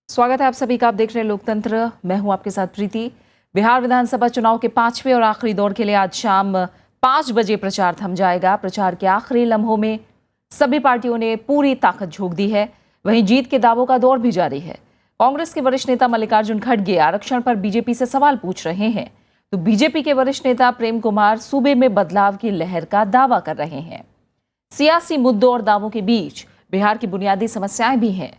स्वागत है आप सभी का। आप देख रहे हैं लोकतंत्र। मैं हूं आपके साथ प्रीति। बिहार विधानसभा चुनाव के 5वें और आखिरी दौर के लिए आज शाम 5 बजे प्रचार थम जाएगा। प्रचार के आखिरी लम्हों में सभी पार्टियों ने पूरी ताकत झोंक दी है। वहीं जीत के दावों का दौर भी जारी है। कांग्रेस के वरिष्ठ नेता मल्लिकार्जुन खड़गे आरक्षण पर बीजेपी से सवाल पूछ रहे हैं, तो बीजेपी के वरिष्ठ नेता प्रेम कुमार सूबे में बदलाव की लहर का दावा कर रहे हैं। सियासी मुद्दों और दावों के बीच बिहार की बुनियादी समस्याएं भी हैं।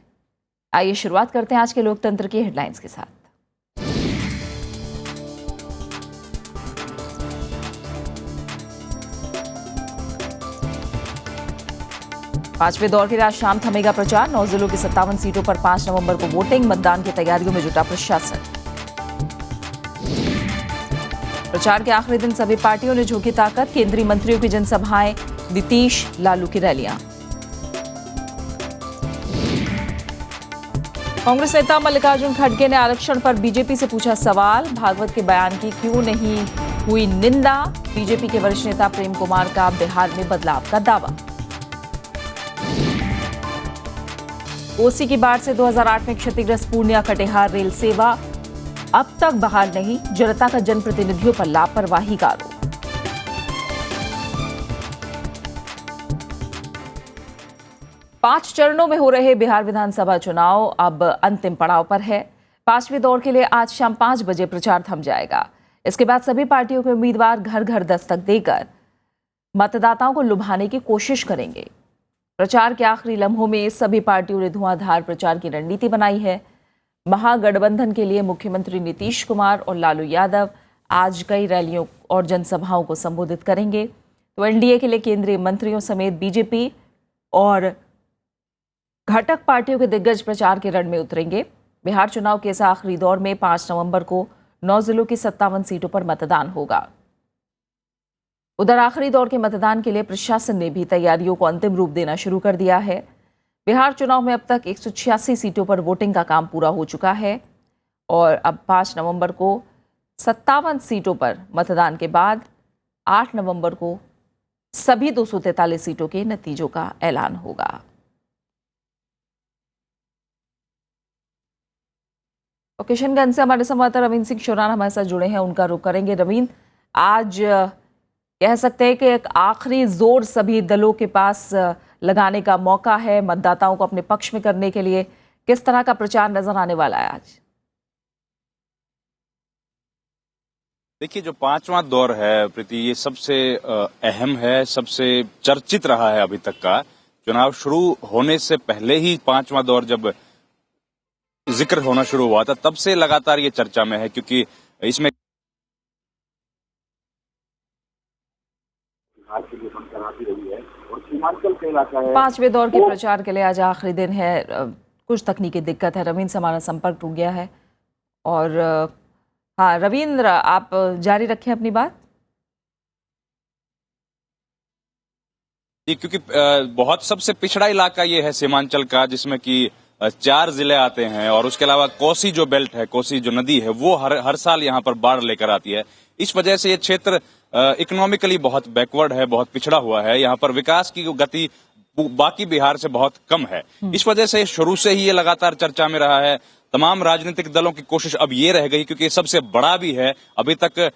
आइए शुरुआत करते हैं आज के लोकतंत्र की हेडलाइंस के साथ। पांचवें दौर के लिए आज शाम थमेगा प्रचार। 9 जिलों की 57 सीटों पर 5 नवंबर को वोटिंग। मतदान की तैयारियों में जुटा प्रशासन। प्रचार के आखिरी दिन सभी पार्टियों ने झोंकी ताकत। केंद्रीय मंत्रियों की जनसभाएं, नीतीश लालू की रैलियां। कांग्रेस नेता मल्लिकार्जुन खड़गे ने आरक्षण पर बीजेपी से पूछा सवाल। भागवत के बयान की क्यों नहीं हुई निंदा। बीजेपी के वरिष्ठ नेता प्रेम कुमार का बिहार में बदलाव का दावा। कोसी की बाढ़ से 2008 में क्षतिग्रस्त पूर्णिया कटिहार रेल सेवा अब तक बहाल नहीं। जनता का जनप्रतिनिधियों पर लापरवाही का आरोप। पांच चरणों में हो रहे बिहार विधानसभा चुनाव अब अंतिम पड़ाव पर है। 5वें दौर के लिए आज शाम 5 बजे प्रचार थम जाएगा। इसके बाद सभी पार्टियों के उम्मीदवार घर घर दस्तक देकर मतदाताओं को लुभाने की कोशिश करेंगे। प्रचार के आखिरी लम्हों में सभी पार्टियों ने धुआंधार प्रचार की रणनीति बनाई है। महागठबंधन के लिए मुख्यमंत्री नीतीश कुमार और लालू यादव आज कई रैलियों और जनसभाओं को संबोधित करेंगे, तो एनडीए के लिए केंद्रीय मंत्रियों समेत बीजेपी और घटक पार्टियों के दिग्गज प्रचार के रण में उतरेंगे। बिहार चुनाव के इस आखिरी दौर में 5 नवंबर को 9 जिलों की 57 सीटों पर मतदान होगा। उधर आखिरी दौर के मतदान के लिए प्रशासन ने भी तैयारियों को अंतिम रूप देना शुरू कर दिया है। बिहार चुनाव में अब तक 186 सीटों पर वोटिंग का काम पूरा हो चुका है और अब 5 नवंबर को 57 सीटों पर मतदान के बाद 8 नवंबर को सभी 243 सीटों के नतीजों का ऐलान होगा। किशनगंज से हमारे संवाददाता रवींद्र सिंह शोरान हमारे साथ जुड़े हैं, उनका रुख करेंगे। रवींद्र, आज कह सकते हैं कि एक आखिरी जोर सभी दलों के पास लगाने का मौका है मतदाताओं को अपने पक्ष में करने के लिए। किस तरह का प्रचार नजर आने वाला है आज? देखिए, जो 5वां दौर है प्रीति, ये सबसे अहम है, सबसे चर्चित रहा है अभी तक का। चुनाव शुरू होने से पहले ही 5वां दौर जब जिक्र होना शुरू हुआ था, तब से लगातार ये चर्चा में है, क्योंकि इसमें पांचवें दौर के प्रचार के लिए आज आखिरी दिन है। कुछ तकनीकी दिक्कत है, रविंद्र से हमारा संपर्क टूट गया है। और हाँ रविंद्र, आप जारी रखें अपनी बात। क्योंकि बहुत सबसे पिछड़ा इलाका ये है सीमांचल का, जिसमें कि 4 जिले आते हैं और उसके अलावा कोसी जो बेल्ट है, कोसी जो नदी है, वो हर साल यहाँ पर बाढ़ लेकर आती है। इस वजह से ये क्षेत्र इकोनॉमिकली बहुत बैकवर्ड है, बहुत पिछड़ा हुआ है। यहाँ पर विकास की गति बाकी बिहार से बहुत कम है। इस वजह से शुरू से ही ये लगातार चर्चा में रहा है। तमाम राजनीतिक दलों की कोशिश अब ये रह गई, क्योंकि सबसे बड़ा भी है, अभी तक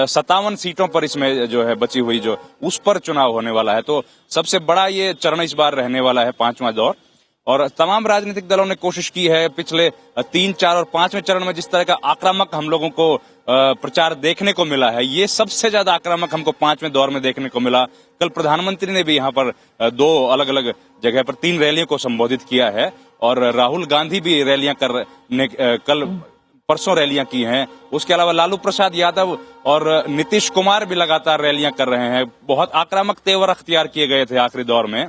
57 सीटों पर इसमें जो है बची हुई, जो उस पर चुनाव होने वाला है, तो सबसे बड़ा ये चरण इस बार रहने वाला है 5वां दौर। और तमाम राजनीतिक दलों ने कोशिश की है पिछले 3, 4 और 5वें चरण में जिस तरह का आक्रामक हम लोगों को प्रचार देखने को मिला है, ये सबसे ज्यादा आक्रामक हमको 5वें दौर में देखने को मिला। कल प्रधानमंत्री ने भी यहाँ पर 2 अलग अलग जगह पर 3 रैलियों को संबोधित किया है और राहुल गांधी भी रैलियां कल परसों रैलियां की हैं। उसके अलावा लालू प्रसाद यादव और नीतीश कुमार भी लगातार रैलियां कर रहे हैं। बहुत आक्रामक तेवर अख्तियार किए गए थे आखिरी दौर में।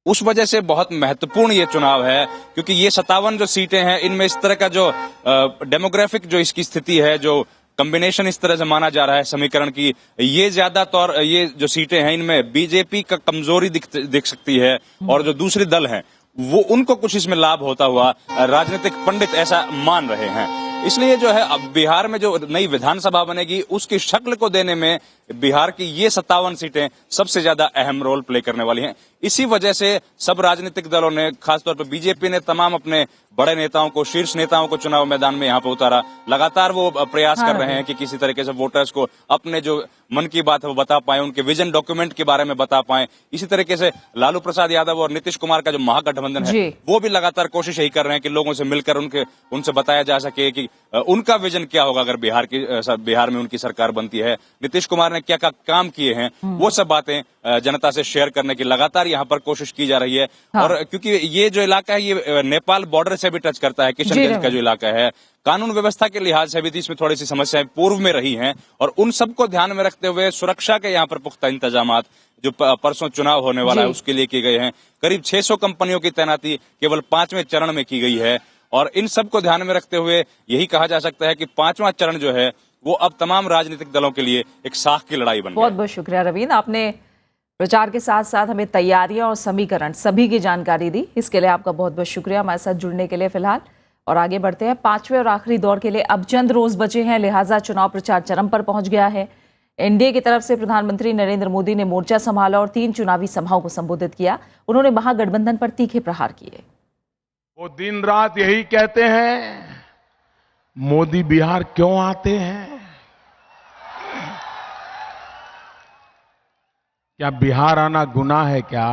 उस वजह से बहुत महत्वपूर्ण ये चुनाव है, क्योंकि ये 57 जो सीटें हैं, इनमें इस तरह का जो डेमोग्राफिक जो इसकी स्थिति है, जो कॉम्बिनेशन इस तरह से माना जा रहा है समीकरण की, ये ज्यादातर ये जो सीटें हैं, इनमें बीजेपी का कमजोरी दिख सकती है और जो दूसरे दल हैं वो उनको कुछ इसमें लाभ होता हुआ राजनीतिक पंडित ऐसा मान रहे हैं। इसलिए जो है अब बिहार में जो नई विधानसभा बनेगी उसकी शक्ल को देने में बिहार की ये 57 सीटें सबसे ज्यादा अहम रोल प्ले करने वाली हैं। इसी वजह से सब राजनीतिक दलों ने, खासतौर पर बीजेपी ने तमाम अपने बड़े नेताओं को, शीर्ष नेताओं को चुनाव मैदान में यहाँ पर उतारा। लगातार वो प्रयास कर रहे हैं कि किसी तरीके से वोटर्स को अपने जो मन की बात है वो बता पाए, उनके विजन डॉक्यूमेंट के बारे में बता पाए। इसी तरीके से लालू प्रसाद यादव और नीतीश कुमार का जो महागठबंधन है वो भी लगातार कोशिश यही कर रहे हैं कि लोगों से मिलकर उनसे बताया जा सके कि उनका विजन क्या होगा अगर बिहार में उनकी सरकार बनती है। नीतीश कुमार ने क्या क्या काम किए हैं वो सब बातें जनता से शेयर करने की लगातार यहाँ पर कोशिश की जा रही है। और क्योंकि ये जो इलाका है ये नेपाल बॉर्डर से भी टच करता है, किशनगंज का जो इलाका है, कानून व्यवस्था के लिहाज से भी इसमें थोड़ी सी समस्याएं पूर्व में रही हैं और उन सबको ध्यान में रखते हुए सुरक्षा के यहाँ पर पुख्ता इंतजामात जो परसों चुनाव होने वाला है उसके लिए किए गए हैं। करीब 600 कंपनियों की तैनाती केवल 5वें चरण में की गई है और इन सबको ध्यान में रखते हुए यही कहा जा सकता है कि 5वां चरण जो है वो अब तमाम राजनीतिक दलों के लिए एक साख की लड़ाई बन गई। बहुत बहुत शुक्रिया रवीन, आपने प्रचार के साथ साथ हमें तैयारियां और समीकरण सभी की जानकारी दी। इसके लिए आपका बहुत बहुत शुक्रिया हमारे साथ जुड़ने के लिए। फिलहाल और आगे बढ़ते हैं, 5वें और आखिरी दौर के लिए अब चंद रोज बचे हैं, लिहाजा चुनाव प्रचार चरम पर पहुंच गया है। एनडीए की तरफ से प्रधानमंत्री नरेंद्र मोदी ने मोर्चा संभाला और 3 चुनावी सभाओं को संबोधित किया। उन्होंने महागठबंधन पर तीखे प्रहार किए। वो दिन रात यही कहते हैं, मोदी बिहार क्यों आते हैं? क्या बिहार आना गुनाह है क्या?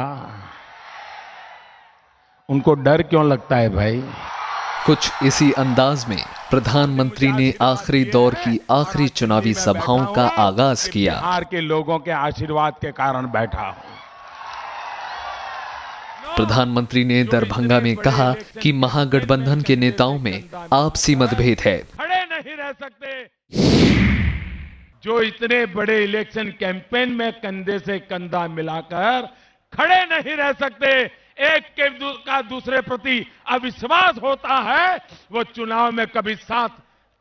उनको डर क्यों लगता है भाई? कुछ इसी अंदाज में प्रधानमंत्री ने आखिरी दौर की आखिरी चुनावी सभाओं का आगाज किया। बिहार के लोगों के आशीर्वाद के कारण बैठा हूं। प्रधानमंत्री ने दरभंगा में कहा कि महागठबंधन के नेताओं में आपसी मतभेद है। खड़े नहीं रह सकते। जो इतने बड़े इलेक्शन कैंपेन में कंधे से कंधा मिलाकर खड़े नहीं रह सकते, एक का दूसरे प्रति अविश्वास होता है, वो चुनाव में कभी साथ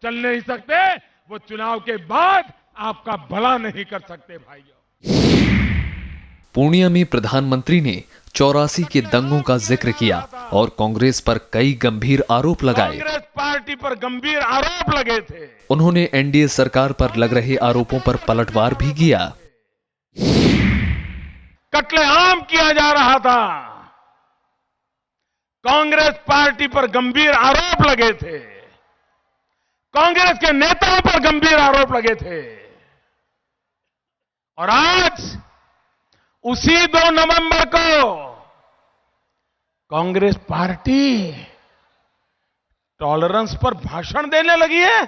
चल नहीं सकते, वो चुनाव के बाद आपका भला नहीं कर सकते भाइयों। पूर्णिया में प्रधानमंत्री ने 84 के दंगों का जिक्र किया और कांग्रेस पर कई गंभीर आरोप लगाए। कांग्रेस पार्टी पर गंभीर आरोप लगे थे। उन्होंने एनडीए सरकार पर लग रहे आरोपों पर पलटवार भी किया। कत्लेआम किया जा रहा था, कांग्रेस पार्टी पर गंभीर आरोप लगे थे, कांग्रेस के नेताओं पर गंभीर आरोप लगे थे और आज उसी 2 नवंबर को कांग्रेस पार्टी टॉलरेंस पर भाषण देने लगी है।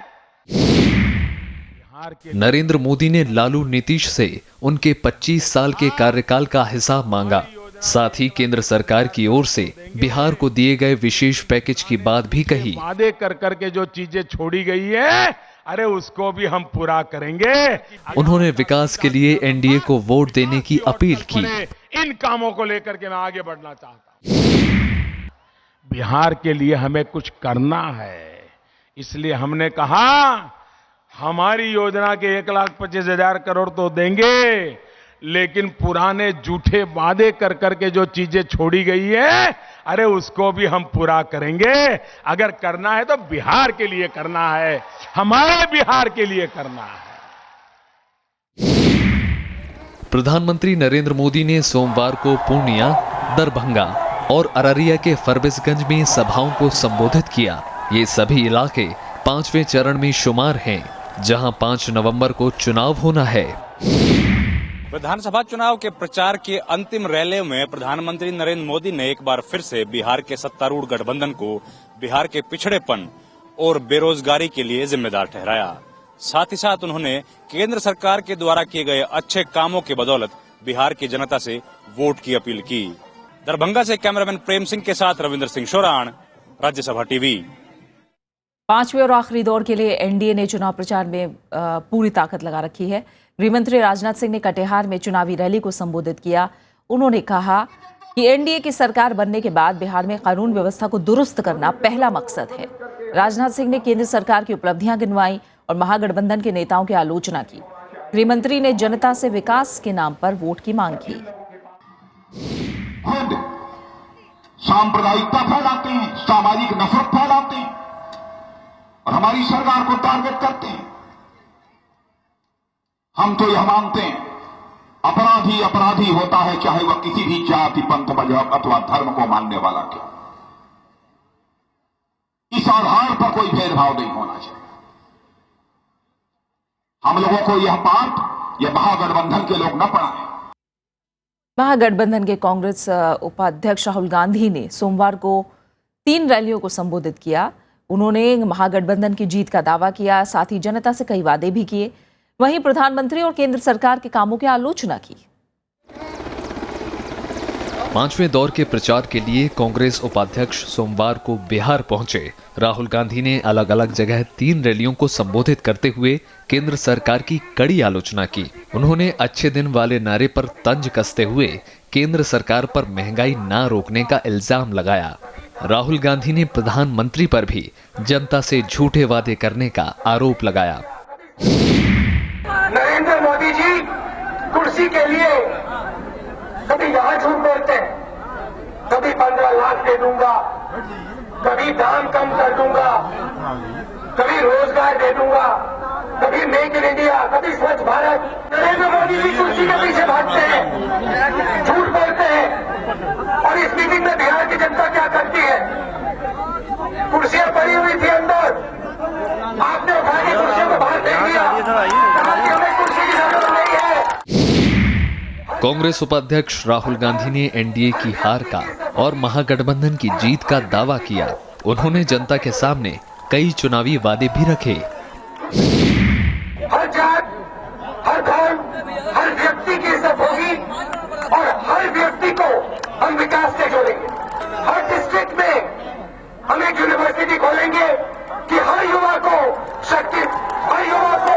नरेंद्र मोदी ने लालू नीतीश से उनके 25 साल के कार्यकाल का हिसाब मांगा। साथ ही केंद्र सरकार की ओर से बिहार को दिए गए विशेष पैकेज की बात भी कही। वादे कर करके जो चीजें छोड़ी गई है, अरे उसको भी हम पूरा करेंगे। उन्होंने विकास के लिए एनडीए को वोट देने की अपील की। इन कामों को लेकर के मैं आगे बढ़ना चाहता हूं। बिहार के लिए हमें कुछ करना है, इसलिए हमने कहा हमारी योजना के 1,25,000 करोड़ तो देंगे, लेकिन पुराने झूठे वादे कर करके जो चीजें छोड़ी गई है, अरे उसको भी हम पूरा करेंगे। अगर करना है तो बिहार के लिए करना है, हमारे बिहार के लिए करना है। प्रधानमंत्री नरेंद्र मोदी ने सोमवार को पूर्णिया, दरभंगा और अररिया के फरबिसगंज में सभाओं को संबोधित किया। ये सभी इलाके 5वें चरण में शुमार हैं, जहां 5 नवंबर को चुनाव होना है। विधानसभा चुनाव के प्रचार के अंतिम रैली में प्रधानमंत्री नरेंद्र मोदी ने एक बार फिर से बिहार के सत्तारूढ़ गठबंधन को बिहार के पिछड़ेपन और बेरोजगारी के लिए जिम्मेदार ठहराया। साथ ही साथ उन्होंने केंद्र सरकार के द्वारा किए गए अच्छे कामों के बदौलत बिहार की जनता से वोट की अपील की। दरभंगा से कैमरामैन प्रेम सिंह के साथ रविंद्र सिंह शोराण, राज्यसभा टीवी। 5वें और आखिरी दौर के लिए एनडीए ने चुनाव प्रचार में पूरी ताकत लगा रखी है। गृहमंत्री राजनाथ सिंह ने कटिहार में चुनावी रैली को संबोधित किया। उन्होंने कहा कि एनडीए की सरकार बनने के बाद बिहार में कानून व्यवस्था को दुरुस्त करना पहला मकसद है। राजनाथ सिंह ने केंद्र सरकार की उपलब्धियां गिनवाई और महागठबंधन के नेताओं की आलोचना की। गृहमंत्री ने जनता से विकास के नाम पर वोट की मांग की। सांप्रदायिकता फैलाते हैं, सामाजिक नफरत फैलाते हैं और हमारी सरकार को टारगेट करते हैं। हम तो यह मानते हैं अपराधी अपराधी होता है, चाहे वह किसी भी जाति पंथ मजहब अथवा धर्म को मानने वाला के। इस आधार पर कोई भेदभाव नहीं होना चाहिए। हम लोगों को यह पाठ यह महागठबंधन के लोग न पढ़ाएं। महागठबंधन के कांग्रेस उपाध्यक्ष राहुल गांधी ने सोमवार को 3 रैलियों को संबोधित किया। उन्होंने महागठबंधन की जीत का दावा किया, साथ ही जनता से कई वादे भी किए। वहीं प्रधानमंत्री और केंद्र सरकार के कामों की आलोचना की। 5वें दौर के प्रचार के लिए कांग्रेस उपाध्यक्ष सोमवार को बिहार पहुंचे। राहुल गांधी ने अलग अलग जगह 3 रैलियों को संबोधित करते हुए केंद्र सरकार की कड़ी आलोचना की। उन्होंने अच्छे दिन वाले नारे पर तंज कसते हुए केंद्र सरकार पर महंगाई ना रोकने का इल्जाम लगाया। राहुल गांधी ने प्रधानमंत्री पर भी जनता से झूठे वादे करने का आरोप लगाया। नरेंद्र मोदी जी कुर्सी के लिए कभी यहाँ झूठ बोलते हैं, कभी 15 लाख दे दूंगा, कभी दाम कम कर दूंगा, कभी रोजगार दे दूंगा, कभी मेक इन इंडिया, कभी स्वच्छ भारत। नरेंद्र मोदी जी कुर्सी के पीछे भागते हैं, झूठ बोलते हैं। और इस मीटिंग में बिहार की जनता क्या करती है? कुर्सियां पड़ी हुई थी अंदर, आपने उठा के कुर्सियों को बाहर फेंक दिया। कहा कि हमें कुर्सी की जरूरत नहीं है। कांग्रेस उपाध्यक्ष राहुल गांधी ने एनडीए की हार का और महागठबंधन की जीत का दावा किया। उन्होंने जनता के सामने कई चुनावी वादे भी रखे। हर जात, हर धर्म, हर व्यक्ति की इज्जत होगी और हर व्यक्ति को हम विकास से जोड़ेंगे। हर डिस्ट्रिक्ट में हम एक यूनिवर्सिटी खोलेंगे कि हर युवा को हर युवा को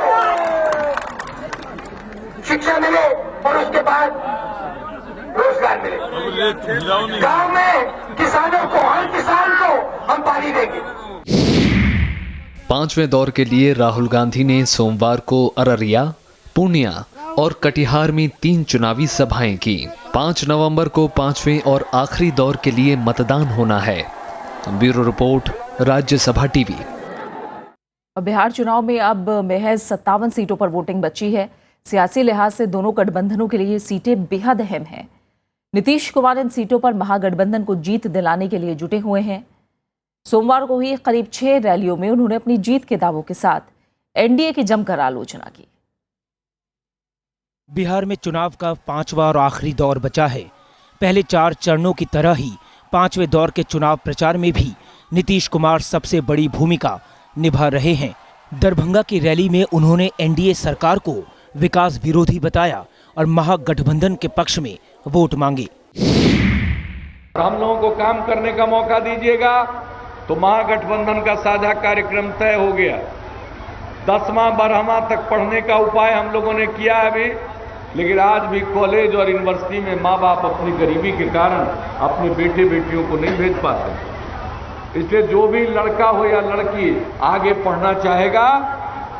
शिक्षा मिले और उसके बाद रोजगार मिले। गांव में किसानों को, हर किसान को हम पानी देंगे। 5वें दौर के लिए राहुल गांधी ने सोमवार को अररिया, पूर्णिया और कटिहार में 3 चुनावी सभाएं की। 5 नवंबर को 5वें और आखिरी दौर के लिए मतदान होना है। Bureau report, Rajya Sabha TV. Bihar चुनाव में अब महज 57 सीटों पर वोटिंग बची है। सियासी लिहाज से दोनों गठबंधनों के लिए ये सीटें बेहद अहम हैं। नीतीश कुमार इन सीटों पर महागठबंधन को जीत दिलाने के लिए जुटे हुए हैं। सोमवार को हुई करीब 6 रैलियों में उन्होंने अपनी जीत के दावों के साथ एनडीए की जमकर आलोचना की। बिहार में चुनाव का 5वां और आखिरी दौर बचा है। पहले 4 चरणों की तरह ही 5वें दौर के चुनाव प्रचार में भी नीतीश कुमार सबसे बड़ी भूमिका निभा रहे हैं। दरभंगा की रैली में उन्होंने एनडीए सरकार को विकास विरोधी बताया और महागठबंधन के पक्ष में वोट मांगे। हम लोगों को काम करने का मौका दीजिएगा तो महागठबंधन का साझा कार्यक्रम तय हो गया। 10वां 12वां तक पढ़ने का उपाय हम लोगों ने किया है अभी, लेकिन आज भी कॉलेज और यूनिवर्सिटी में माँ बाप अपनी गरीबी के कारण अपने बेटे बेटियों को नहीं भेज पाते। इसलिए जो भी लड़का हो या लड़की आगे पढ़ना चाहेगा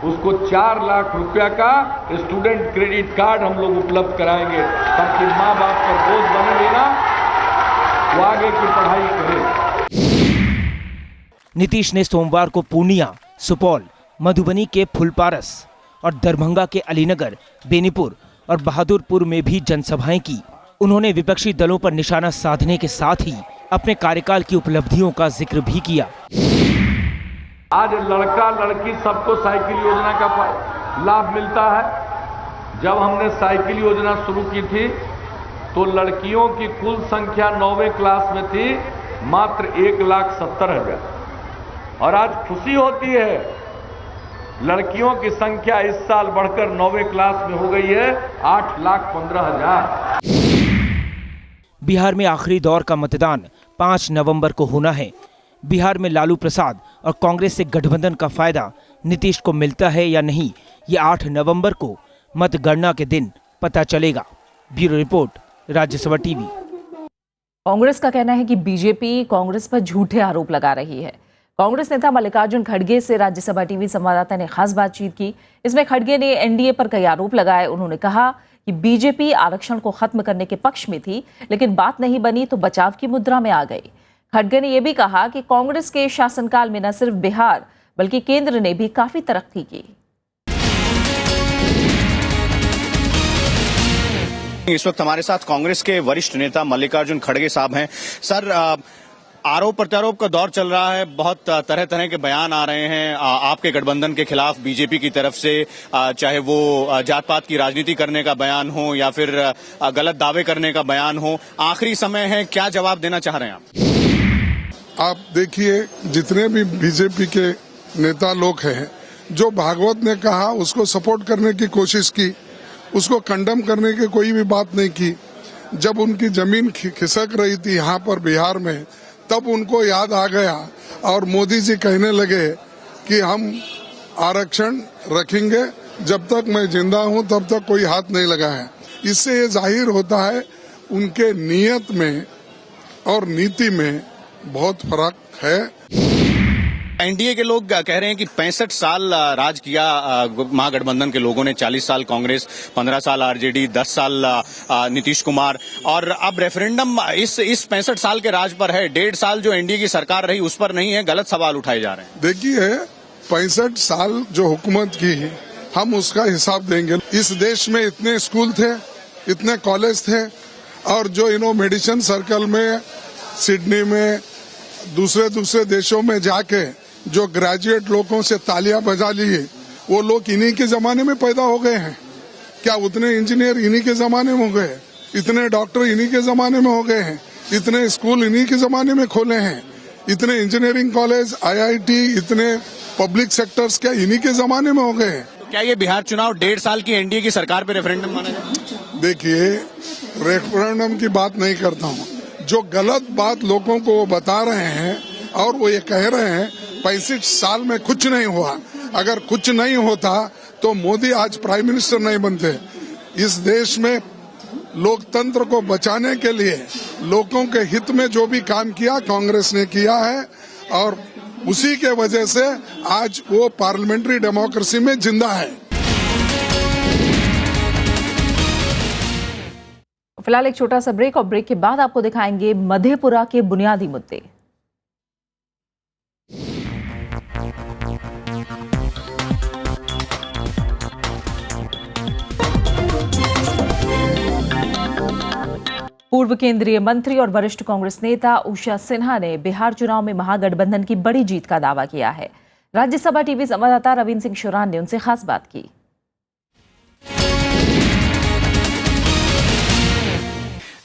उसको 4 लाख रुपया का स्टूडेंट क्रेडिट कार्ड हम लोग उपलब्ध कराएंगे, ताकि माँ बाप पर बोझ बने लेना, वो आगे की पढ़ाई करे। नीतीश ने सोमवार को पूर्णिया, सुपौल, मधुबनी के फुलपारस और दरभंगा के अलीनगर, बेनीपुर और बहादुरपुर में भी जनसभाएं की। उन्होंने विपक्षी दलों पर निशाना साधने के साथ ही अपने कार्यकाल की उपलब्धियों का जिक्र भी किया। आज लड़का लड़की सबको साइकिल योजना का लाभ मिलता है। जब हमने साइकिल योजना शुरू की थी तो लड़कियों की कुल संख्या 9वीं क्लास में थी मात्र 1,70,000 और आज खुशी होती है लड़कियों की संख्या इस साल बढ़कर 9वीं क्लास में हो गई है 8,15,000। बिहार में आखिरी दौर का मतदान 5 नवंबर को होना है। बिहार में लालू प्रसाद और कांग्रेस से गठबंधन का फायदा नीतीश को मिलता है या नहीं, ये 8 नवंबर को मतगणना के दिन पता चलेगा। Bureau report, Rajya Sabha TV. Congress का कहना है कि बीजेपी कांग्रेस पर झूठे आरोप लगा रही है। कांग्रेस नेता मल्लिकार्जुन खड़गे से राज्यसभा टीवी संवाददाता ने खास बातचीत की। इसमें खड़गे ने एनडीए पर कई आरोप लगाए। उन्होंने कहा कि बीजेपी आरक्षण को खत्म करने के पक्ष में थी, लेकिन बात नहीं बनी तो बचाव की मुद्रा में आ गई। खड़गे ने यह भी कहा कि कांग्रेस के शासनकाल में न सिर्फ बिहार बल्कि केंद्र ने भी काफी तरक्की की। इस वक्त हमारे साथ कांग्रेस के वरिष्ठ नेता मल्लिकार्जुन खड़गे साहब हैं। सर, आरोप प्रत्यारोप का दौर चल रहा है, बहुत तरह तरह के बयान आ रहे हैं आपके गठबंधन के खिलाफ बीजेपी की तरफ से, चाहे वो जात पात की राजनीति करने का बयान हो या फिर गलत दावे करने का बयान हो। आखिरी समय है, क्या जवाब देना चाह रहे हैं आप? आप देखिए, जितने भी बीजेपी के नेता लोग हैं, जो भागवत ने कहा उसको सपोर्ट करने की कोशिश की, उसको कंडम करने की कोई भी बात नहीं की। जब उनकी जमीन खिसक रही थी यहाँ पर बिहार में, तब उनको याद आ गया और मोदी जी कहने लगे कि हम आरक्षण रखेंगे, जब तक मैं जिंदा हूं तब तक कोई हाथ नहीं लगा है। इससे ये जाहिर होता है उनके नियत में और नीति में बहुत फर्क है। एनडीए के लोग कह रहे हैं कि 65 साल राज किया महागठबंधन के लोगों ने, 40 साल कांग्रेस, 15 साल आरजेडी, 10 साल नीतीश कुमार, और अब रेफरेंडम इस 65 साल के राज पर है। 1.5 साल जो एनडीए की सरकार रही उस पर नहीं है। गलत सवाल उठाए जा रहे हैं। देखिए, 65 साल जो हुकूमत की, हम उसका हिसाब देंगे। इस देश में इतने स्कूल थे, इतने कॉलेज थे, और जो मेडिसिन सर्कल में, सिडनी में, दूसरे देशों में जाके जो ग्रेजुएट लोगों से तालियां बजा लिए, वो लोग इन्हीं के जमाने में पैदा हो गए हैं क्या? उतने इंजीनियर इन्हीं के जमाने में हो गए, इतने डॉक्टर इन्हीं के जमाने में हो गए हैं, इतने स्कूल इन्हीं के जमाने में खोले हैं, इतने इंजीनियरिंग कॉलेज, आईआईटी, इतने पब्लिक सेक्टर्स क्या इन्हीं के जमाने में हो गए हैं? तो क्या ये बिहार चुनाव 1.5 साल की एनडीए की सरकार पे रेफरेंडम माना जाए? देखिए, रेफरेंडम की बात नहीं करता हूँ। जो गलत बात लोगों को वो बता रहे हैं और वो ये कह रहे हैं 65 साल में कुछ नहीं हुआ। अगर कुछ नहीं होता तो मोदी आज प्राइम मिनिस्टर नहीं बनते। इस देश में लोकतंत्र को बचाने के लिए लोगों के हित में जो भी काम किया कांग्रेस ने किया है, और उसी के वजह से आज वो पार्लियामेंट्री डेमोक्रेसी में जिंदा है। फिलहाल एक छोटा सा ब्रेक, और ब्रेक के बाद आपको दिखाएंगे मधेपुरा के बुनियादी मुद्दे। पूर्व केंद्रीय मंत्री और वरिष्ठ कांग्रेस नेता उषा सिन्हा ने बिहार चुनाव में महागठबंधन की बड़ी जीत का दावा किया है। राज्यसभा टीवी संवाददाता रविंद्र सिंह शुरान ने उनसे खास बात की।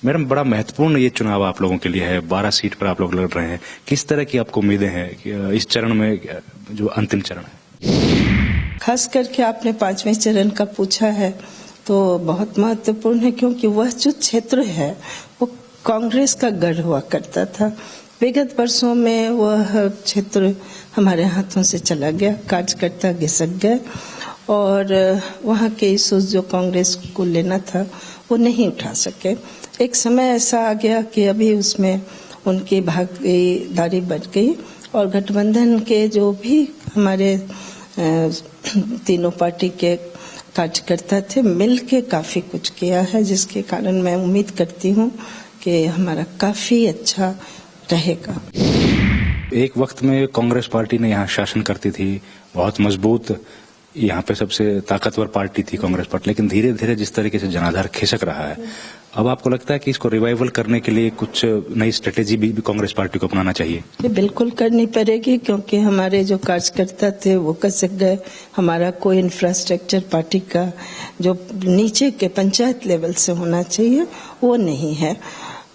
मैडम, बड़ा महत्वपूर्ण ये चुनाव आप लोगों के लिए है। 12 सीट पर आप लोग लड़ रहे हैं। किस तरह की आपको उम्मीदें हैं कि इस चरण में, जो अंतिम चरण है? खास करके आपने 5वें चरण का पूछा है तो बहुत महत्वपूर्ण है, क्योंकि वह जो क्षेत्र है वो कांग्रेस का गढ़ हुआ करता था। विगत वर्षों में वह क्षेत्र हमारे हाथों से चला गया, कार्यकर्ता घिसक गए और वहाँ के इश्यूज जो कांग्रेस को लेना था वो नहीं उठा सके। एक समय ऐसा आ गया कि अभी उसमें उनकी भागीदारी बढ़ गई और गठबंधन के जो भी हमारे तीनों पार्टी के कार्यकर्ता थे, मिल के काफी कुछ किया है, जिसके कारण मैं उम्मीद करती हूँ कि हमारा काफी अच्छा रहेगा। एक वक्त में कांग्रेस पार्टी ने यहाँ शासन करती थी, बहुत मजबूत, यहाँ पे सबसे ताकतवर पार्टी थी कांग्रेस पार्टी, लेकिन धीरे धीरे जिस तरीके से जनाधार खिसक रहा है, अब आपको लगता है कि इसको रिवाइवल करने के लिए कुछ नई स्ट्रेटेजी भी कांग्रेस पार्टी को अपनाना चाहिए? ये बिल्कुल करनी पड़ेगी, क्योंकि हमारे जो कार्यकर्ता थे वो खिसक गए। हमारा कोई इंफ्रास्ट्रक्चर पार्टी का जो नीचे के पंचायत लेवल से होना चाहिए वो नहीं है।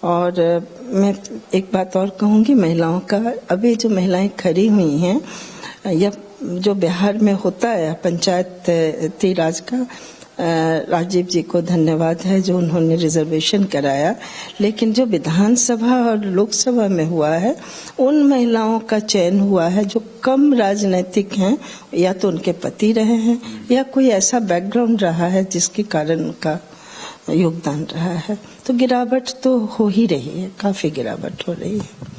और मैं एक बात और कहूंगी महिलाओं का, अभी जो महिलाएं खड़ी हुई हैं, या जो बिहार में होता है पंचायती राज का, राजीव जी को धन्यवाद है जो उन्होंने रिजर्वेशन कराया, लेकिन जो विधानसभा और लोकसभा में हुआ है उन महिलाओं का चयन हुआ है जो कम राजनीतिक हैं, या तो उनके पति रहे हैं या कोई ऐसा बैकग्राउंड रहा है जिसके कारण उनका योगदान रहा है। तो गिरावट तो हो ही रही है, काफी गिरावट हो रही है।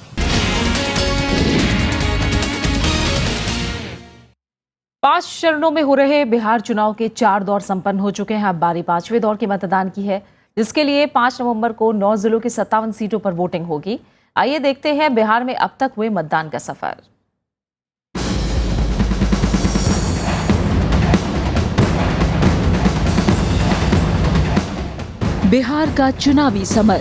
पांच चरणों में हो रहे बिहार चुनाव के 4 दौर संपन्न हो चुके हैं। अब बारी 5वें दौर के मतदान की है, जिसके लिए 5 नवंबर को 9 जिलों की 57 सीटों पर वोटिंग होगी। आइए देखते हैं बिहार में अब तक हुए मतदान का सफर। बिहार का चुनावी समर,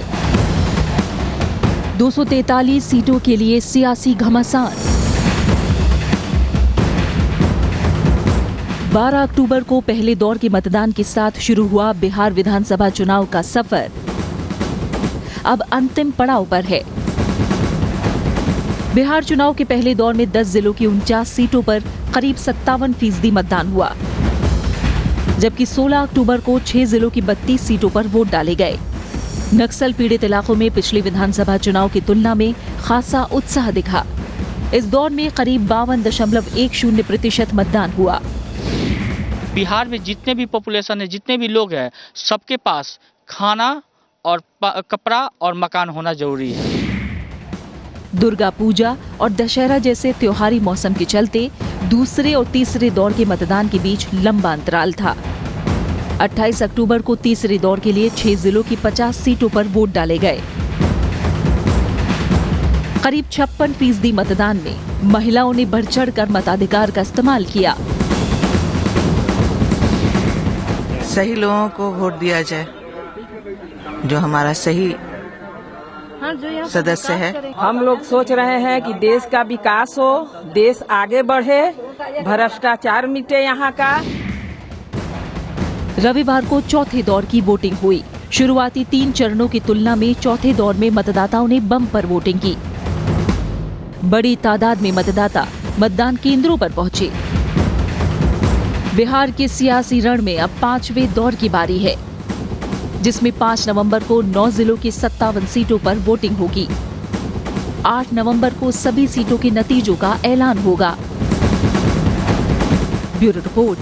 243 सीटों के लिए सियासी घमासान। 12 अक्टूबर को पहले दौर के मतदान के साथ शुरू हुआ बिहार विधानसभा चुनाव का सफर अब अंतिम पड़ाव पर है। बिहार चुनाव के पहले दौर में 10 जिलों की 49 सीटों पर करीब 57% मतदान हुआ, जबकि 16 अक्टूबर को 6 जिलों की 32 सीटों पर वोट डाले गए। नक्सल पीड़ित इलाकों में पिछले विधानसभा चुनाव की तुलना में खासा उत्साह दिखा। इस दौर में करीब 52.10% मतदान हुआ। बिहार में जितने भी पॉपुलेशन है, जितने भी लोग हैं, सबके पास खाना और कपड़ा और मकान होना जरूरी है। दुर्गा पूजा और दशहरा जैसे त्योहारी मौसम के चलते दूसरे और तीसरे दौर के मतदान के बीच लंबा अंतराल था। 28 अक्टूबर को तीसरे दौर के लिए 6 जिलों की 50 सीटों पर वोट डाले गए। करीब 56% मतदान में महिलाओं ने बढ़ चढ़कर मताधिकार का इस्तेमाल किया। सही लोगों को वोट दिया जाए, जो हमारा सही सदस्य है। हम लोग सोच रहे हैं कि देश का विकास हो, देश आगे बढ़े, भ्रष्टाचार मिटे यहाँ का। रविवार को चौथे दौर की वोटिंग हुई। शुरुआती 3 चरणों की तुलना में चौथे दौर में मतदाताओं ने बम्पर वोटिंग की। बड़ी तादाद में मतदाता मतदान केंद्रों पर पहुंचे। बिहार के सियासी रण में अब 5वें दौर की बारी है, जिसमें 5 नवंबर को 9 जिलों की 57 सीटों पर वोटिंग होगी। 8 नवंबर को सभी सीटों के नतीजों का ऐलान होगा। Bureau report,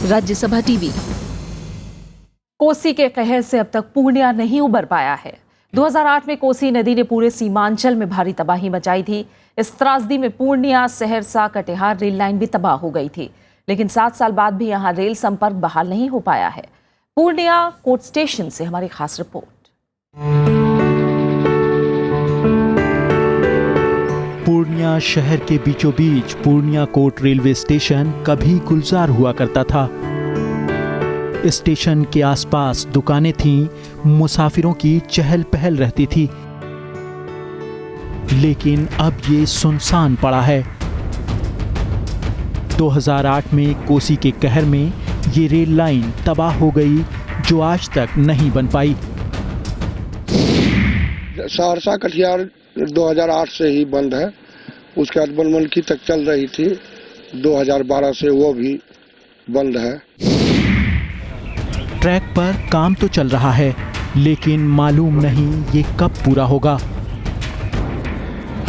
Rajya Sabha TV. Kosi के कहर से अब तक पूर्णिया नहीं उबर पाया है। 2008 में कोसी नदी ने पूरे सीमांचल में भारी तबाही मचाई थी। इस त्रासदी में पूर्णिया, सहरसा, कटिहार रेल लाइन भी तबाह हो गई थी, लेकिन 7 साल बाद भी यहां रेल संपर्क बहाल नहीं हो पाया है। पूर्णिया कोर्ट स्टेशन से हमारी खास रिपोर्ट। पूर्णिया शहर के बीचों बीच पूर्णिया कोर्ट रेलवे स्टेशन कभी गुलजार हुआ करता था। स्टेशन के आसपास दुकानें थीं, मुसाफिरों की चहल पहल रहती थी, लेकिन अब ये सुनसान पड़ा है। 2008 में कोसी के कहर में ये रेल लाइन तबाह हो गई, जो आज तक नहीं बन पाई। सहरसा कटिहार 2008 से ही बंद है। उसके बाद बनमनखी तक चल रही थी, 2012 से वो भी बंद है। ट्रैक पर काम तो चल रहा है, लेकिन मालूम नहीं ये कब पूरा होगा।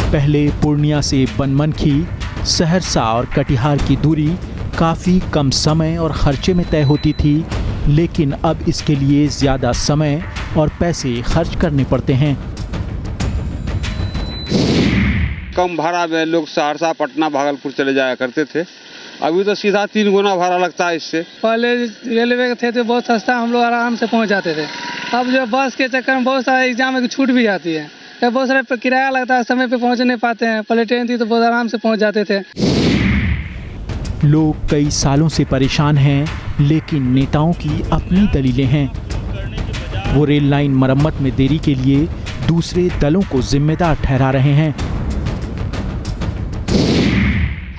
पहले पूर्णिया से बनमनखी, सहरसा और कटिहार की दूरी काफ़ी कम समय और खर्चे में तय होती थी, लेकिन अब इसके लिए ज़्यादा समय और पैसे खर्च करने पड़ते हैं। कम भाड़ा में लोग सहरसा, पटना, भागलपुर चले जाया करते थे। अभी तो सीधा 3 गुना भाड़ा लगता है इससे। पहले रेलवे थे तो बहुत सस्ता, हम लोग आराम से पहुंच जाते थे। अब जो बस के चक्कर में बहुत सारे एग्जाम की छूट भी जाती है, बहुत सारे किराया लगता है, समय पे पहुंच नहीं पाते हैं। पहले ट्रेन थी तो बहुत आराम से पहुंच जाते थे। लोग कई सालों से परेशान हैं, लेकिन नेताओं की अपनी दलीलें हैं। वो रेल लाइन मरम्मत में देरी के लिए दूसरे दलों को जिम्मेदार ठहरा रहे हैं।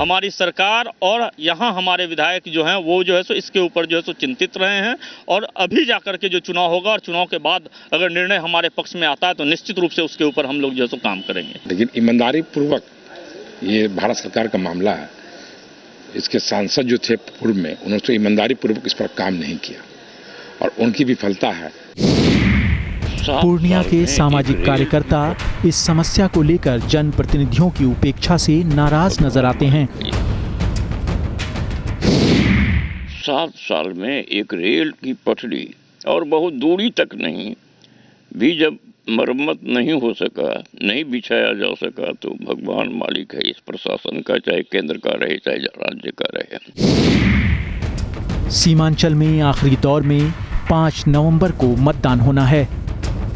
हमारी सरकार और यहाँ हमारे विधायक जो हैं वो जो है सो इसके ऊपर जो है सो चिंतित रहे हैं, और अभी जाकर के जो चुनाव होगा और चुनाव के बाद अगर निर्णय हमारे पक्ष में आता है तो निश्चित रूप से उसके ऊपर हम लोग जो है सो काम करेंगे। लेकिन ईमानदारी पूर्वक ये भारत सरकार का मामला है। इसके सांसद जो थे पूर्व में, उन्होंने तो ईमानदारी पूर्वक इस पर काम नहीं किया और उनकी विफलता है। पूर्णिया के सामाजिक कार्यकर्ता इस समस्या को लेकर जनप्रतिनिधियों की उपेक्षा से नाराज नजर आते हैं। 7 साल में एक रेल की पटरी और बहुत दूरी तक नहीं भी जब मरम्मत नहीं हो सका, नहीं बिछाया जा सका, तो भगवान मालिक है इस प्रशासन का, चाहे केंद्र का रहे चाहे राज्य का रहे। सीमांचल में आखिरी दौर में 5 नवंबर को मतदान होना है।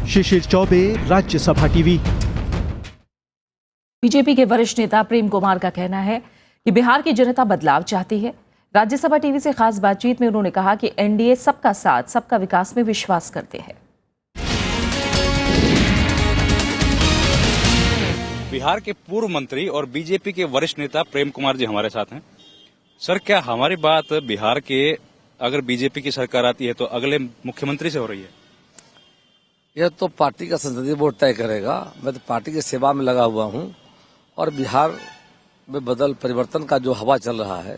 शिशिर चौबे, राज्यसभा टीवी। बीजेपी के वरिष्ठ नेता प्रेम कुमार का कहना है कि बिहार की जनता बदलाव चाहती है। राज्यसभा टीवी से खास बातचीत में उन्होंने कहा कि एनडीए सबका साथ, सबका विकास में विश्वास करते हैं। बिहार के पूर्व मंत्री और बीजेपी के वरिष्ठ नेता प्रेम कुमार जी हमारे साथ हैं। सर, क्या हमारी बात बिहार के अगर बीजेपी की सरकार आती है तो अगले मुख्यमंत्री से हो रही है? यह तो पार्टी का संसदीय बोर्ड तय करेगा। मैं तो पार्टी की सेवा में लगा हुआ हूं और बिहार में परिवर्तन का जो हवा चल रहा है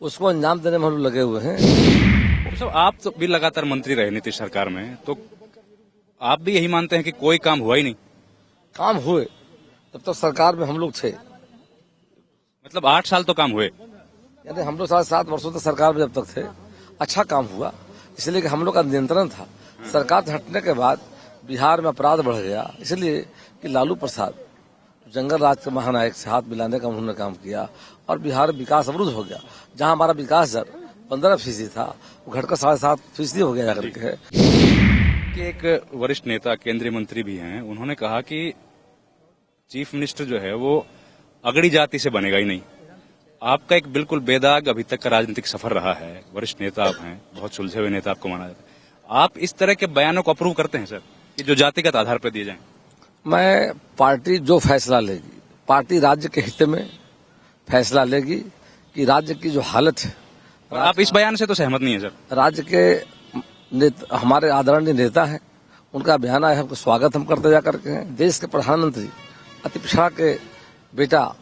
उसको अंजाम देने में हम लोग लगे हुए हैं। तो आप तो भी लगातार मंत्री रहे नीतीश सरकार में, तो आप भी यही मानते हैं कि कोई काम हुआ ही नहीं? काम हुए, तब तो सरकार में हम लोग थे। मतलब 8 साल तो काम हुए? यानी हम लोग 7 वर्षों तक सरकार में जब तक थे अच्छा काम हुआ, इसलिए कि हम लोग का नियंत्रण था। सरकार से हटने के बाद बिहार में अपराध बढ़ गया, इसलिए कि लालू प्रसाद जंगल राज के महानायक से हाथ मिलाने का उन्होंने काम किया और बिहार में विकास अवरुद्ध हो गया। जहां हमारा विकास दर 15% था वो घटकर 7.5% हो गया जाकर के। एक वरिष्ठ नेता केंद्रीय मंत्री भी हैं, उन्होंने कहा कि चीफ मिनिस्टर जो है वो अगड़ी जाति से बनेगा ही नहीं। आपका एक बिल्कुल बेदाग अभी तक का राजनीतिक सफर रहा है, वरिष्ठ नेता आप हैं, बहुत सुलझे हुए नेता आपको माना जाता है। आप इस तरह के बयानों को अप्रूव करते हैं सर, कि जो जातिगत आधार पर दिए जाएं? मैं पार्टी जो फैसला लेगी, पार्टी राज्य के हित में फैसला लेगी कि राज्य की जो हालत है। आप इस बयान से तो सहमत नहीं है सर? राज्य के हमारे आदरणीय नेता हैं, उनका बयान आया, हमको स्वागत हम करते जाकर के हैं। देश के प्रधानमंत्री अति पिछड़ा के बेटा,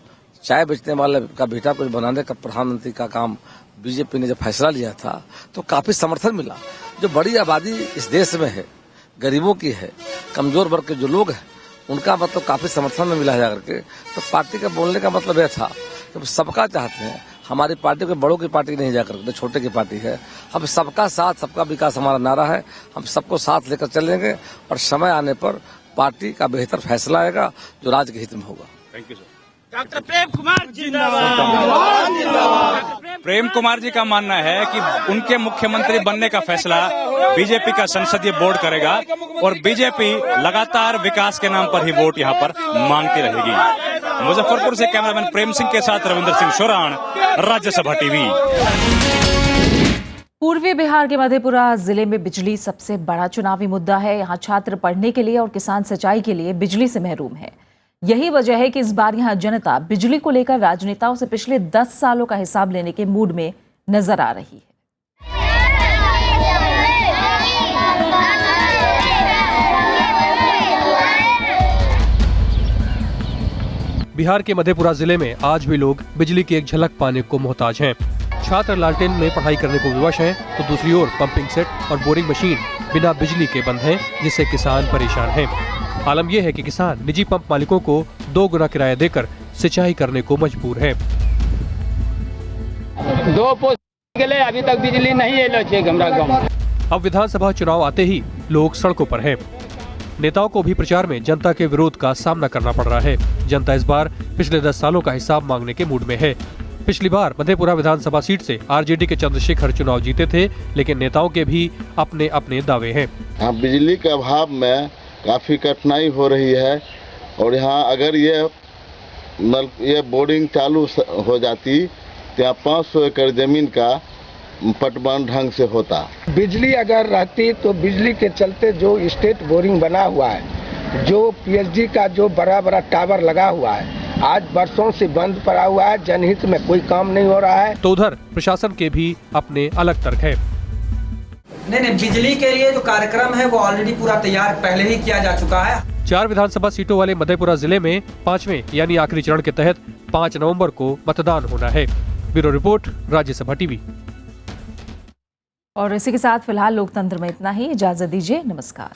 चाय बेचने वाले का बेटा को बनाने का प्रधानमंत्री का काम बीजेपी ने जब फैसला लिया था तो काफी समर्थन मिला। जो बड़ी आबादी इस देश में है, गरीबों की है, कमजोर वर्ग के जो लोग हैं, उनका मतलब काफी समर्थन में मिला जाकर के। तो पार्टी का बोलने का मतलब यह था कि सबका चाहते हैं। हमारी पार्टी के बड़ों की पार्टी नहीं जाकर के छोटे की पार्टी है। हम सबका साथ सबका विकास हमारा नारा है। हम सबको साथ लेकर चलेंगे और समय आने पर पार्टी का बेहतर फैसला आएगा जो राज्य के हित में होगा। Thank you sir. Doctor Prem Kumar जिंदाबाद। प्रेम कुमार जी का मानना है कि उनके मुख्यमंत्री बनने का फैसला बीजेपी का संसदीय बोर्ड करेगा और बीजेपी लगातार विकास के नाम पर ही वोट यहां पर मांगती रहेगी। मुजफ्फरपुर से कैमरामैन प्रेम सिंह के साथ रविंदर सिंह शोराण, राज्यसभा टीवी। पूर्वी बिहार के मधेपुरा जिले में बिजली सबसे बड़ा चुनावी मुद्दा है। यहाँ छात्र पढ़ने के लिए और किसान सिंचाई के लिए बिजली से महरूम है। यही वजह है कि इस बार यहाँ जनता बिजली को लेकर राजनेताओं से पिछले 10 सालों का हिसाब लेने के मूड में नजर आ रही है। बिहार के मधेपुरा जिले में आज भी लोग बिजली की एक झलक पाने को मोहताज हैं। छात्र लालटेन में पढ़ाई करने को विवश हैं, तो दूसरी ओर पंपिंग सेट और बोरिंग मशीन बिना बिजली के बंद हैं, जिससे किसान परेशान हैं। आलम यह है कि किसान निजी पंप मालिकों को 2 गुना किराया देकर सिंचाई करने को मजबूर है। 2 पोस्ट के लिए अभी तक बिजली नहीं है हमरा गांव। अब विधानसभा चुनाव आते ही लोग सड़कों पर हैं। नेताओं को भी प्रचार में जनता के विरोध का सामना करना पड़ रहा है। जनता इस बार पिछले 10 सालों का हिसाब मांगने के मूड में है। पिछली बार मधेपुरा विधानसभा सीट से आरजेडी के चंद्रशेखर चुनाव जीते थे, लेकिन नेताओं के भी अपने अपने दावे हैं। बिजली के अभाव में काफी कठिनाई हो रही है और यहाँ अगर ये बोरिंग चालू हो जाती तो यहाँ 500 एकड़ जमीन का पटवन ढंग से होता। बिजली अगर रहती तो बिजली के चलते जो स्टेट बोरिंग बना हुआ है, जो पीएचडी का जो बड़ा बड़ा टावर लगा हुआ है, आज वर्षों से बंद पड़ा हुआ है, जनहित में कोई काम नहीं हो रहा है। तो उधर प्रशासन के भी अपने अलग तर्क है। नहीं, बिजली के लिए जो कार्यक्रम है वो ऑलरेडी पूरा तैयार पहले ही किया जा चुका है। 4 विधानसभा सीटों वाले मधेपुरा जिले में 5वें यानी आखिरी चरण के तहत 5 नवंबर को मतदान होना है। Bureau report, Rajya Sabha TV. और इसी के साथ फिलहाल लोकतंत्र में इतना ही। इजाजत दीजिए, नमस्कार।